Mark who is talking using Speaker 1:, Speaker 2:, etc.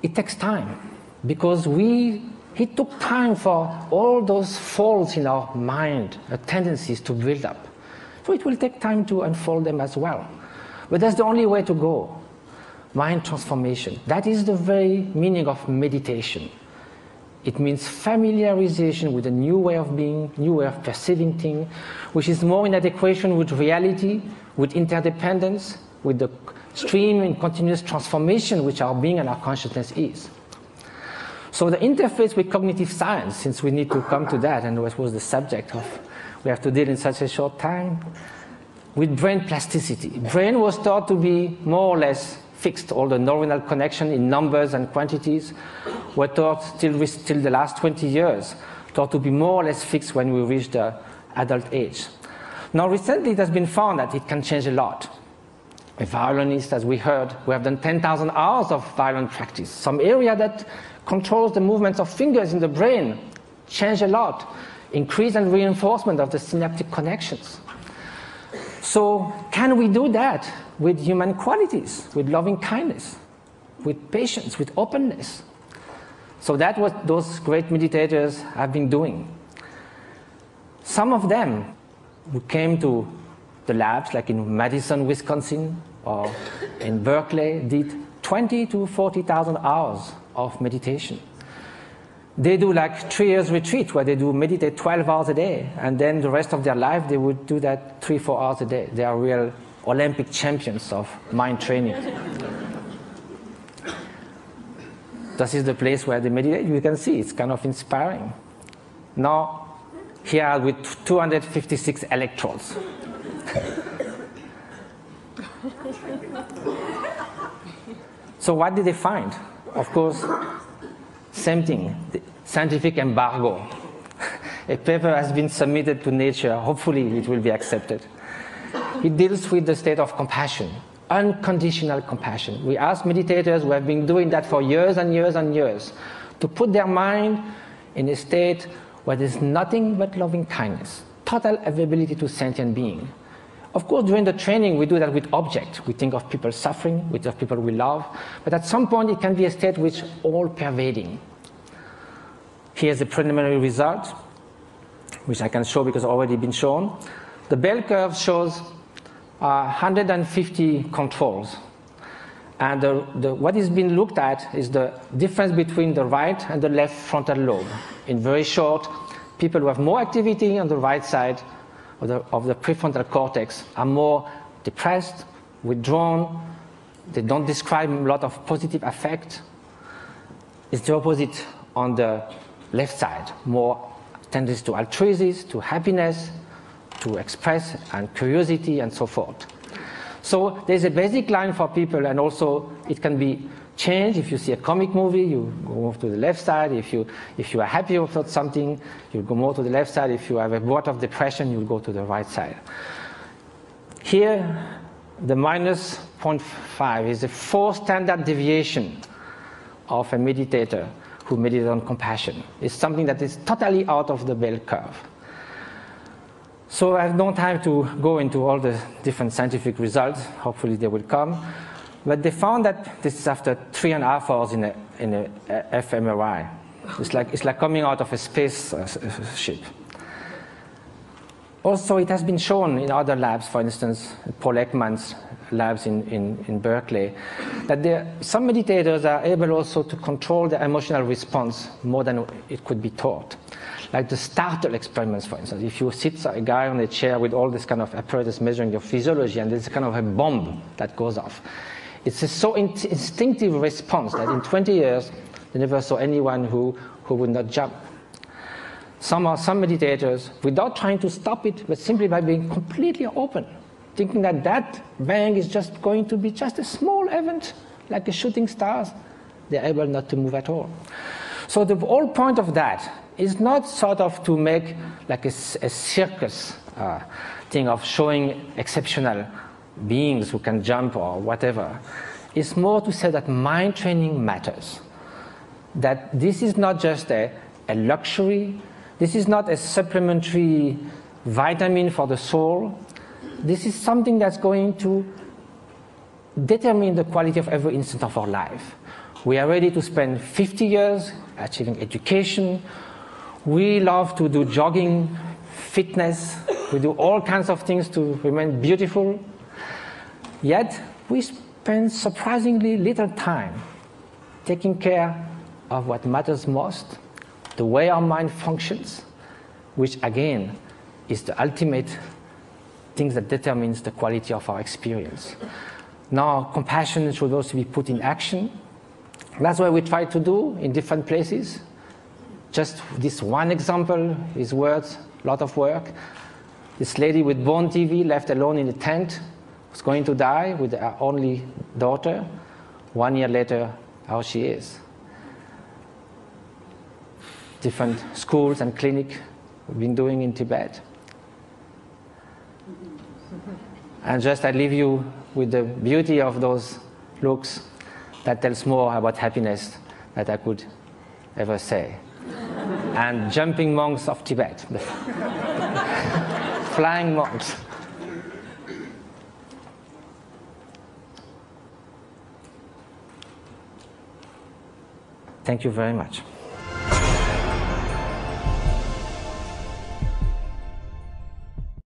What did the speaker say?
Speaker 1: it takes time, because it took time for all those faults in our mind, tendencies to build up. So it will take time to unfold them as well. But that's the only way to go. Mind transformation. That is the very meaning of meditation. It means familiarization with a new way of being, new way of perceiving things, which is more in adequation with reality, with interdependence, with the stream and continuous transformation which our being and our consciousness is. So the interface with cognitive science, since we need to come to that, and what was the subject of we have to deal in such a short time, with brain plasticity. Brain was thought to be more or less fixed. All the neuronal connection in numbers and quantities were thought till the last 20 years, thought to be more or less fixed when we reach the adult age. Now recently it has been found that it can change a lot. A violinist, as we heard, we have done 10,000 hours of violin practice. Some area that controls the movements of fingers in the brain change a lot. Increase and reinforcement of the synaptic connections. So can we do that with human qualities, with loving kindness, with patience, with openness? So that's what those great meditators have been doing. Some of them who came to the labs, like in Madison, Wisconsin, or in Berkeley, did 20 to 40,000 hours of meditation. They do like 3 years retreat where they do meditate 12 hours a day, and then the rest of their life they would do that 3-4 hours a day. They are real Olympic champions of mind training. This is the place where they meditate. You can see it's kind of inspiring. Now, here with 256 electrodes. So what did they find? Of course, same thing, the scientific embargo. A paper has been submitted to Nature. Hopefully it will be accepted. It deals with the state of compassion, unconditional compassion. We ask meditators who have been doing that for years and years and years to put their mind in a state where there's nothing but loving kindness, total availability to sentient being. Of course, during the training, we do that with objects. We think of people suffering, we think of people we love. But at some point, it can be a state which is all-pervading. Here's a preliminary result, which I can show because it's already been shown. The bell curve shows 150 controls. And what is being looked at is the difference between the right and the left frontal lobe. In very short, people who have more activity on the right side of the prefrontal cortex are more depressed, withdrawn, they don't describe a lot of positive affect. It's the opposite on the left side, more tendency to altruism, to happiness, to express, and curiosity, and so forth. So there's a basic line for people, and also it can be changed. If you see a comic movie, you go more to the left side. If you are happy about something, you'll go more to the left side. If you have a bout of depression, you'll go to the right side. Here, the minus 0.5 is a 4 standard deviation of a meditator who meditates on compassion. It's something that is totally out of the bell curve. So I have no time to go into all the different scientific results. Hopefully they will come. But they found that this is after 3.5 hours in a fMRI. It's like coming out of a space ship. Also, it has been shown in other labs, for instance, Paul Ekman's labs in Berkeley, that some meditators are able also to control their emotional response more than it could be taught. Like the startle experiments, for instance. If you sit a guy on a chair with all this kind of apparatus measuring your physiology, and there's kind of a bomb that goes off. It's a so instinctive response that in 20 years, they never saw anyone who would not jump. Some meditators, without trying to stop it, but simply by being completely open, thinking that bang is just going to be just a small event, like a shooting stars, they're able not to move at all. So the whole point of that is not sort of to make like a circus thing of showing exceptional beings who can jump or whatever. It's more to say that mind training matters. That this is not just a luxury. This is not a supplementary vitamin for the soul. This is something that's going to determine the quality of every instant of our life. We are ready to spend 50 years achieving education. We love to do jogging, fitness. We do all kinds of things to remain beautiful. Yet, we spend surprisingly little time taking care of what matters most, the way our mind functions, which again is the ultimate thing that determines the quality of our experience. Now, compassion should also be put in action. That's what we try to do in different places. Just this one example is worth a lot of work. This lady with bone TV left alone in a tent was going to die with her only daughter. 1 year later, how she is. Different schools and clinics we've been doing in Tibet. And just I leave you with the beauty of those looks that tells more about happiness than I could ever say. And jumping monks of Tibet, flying monks. Thank you very much.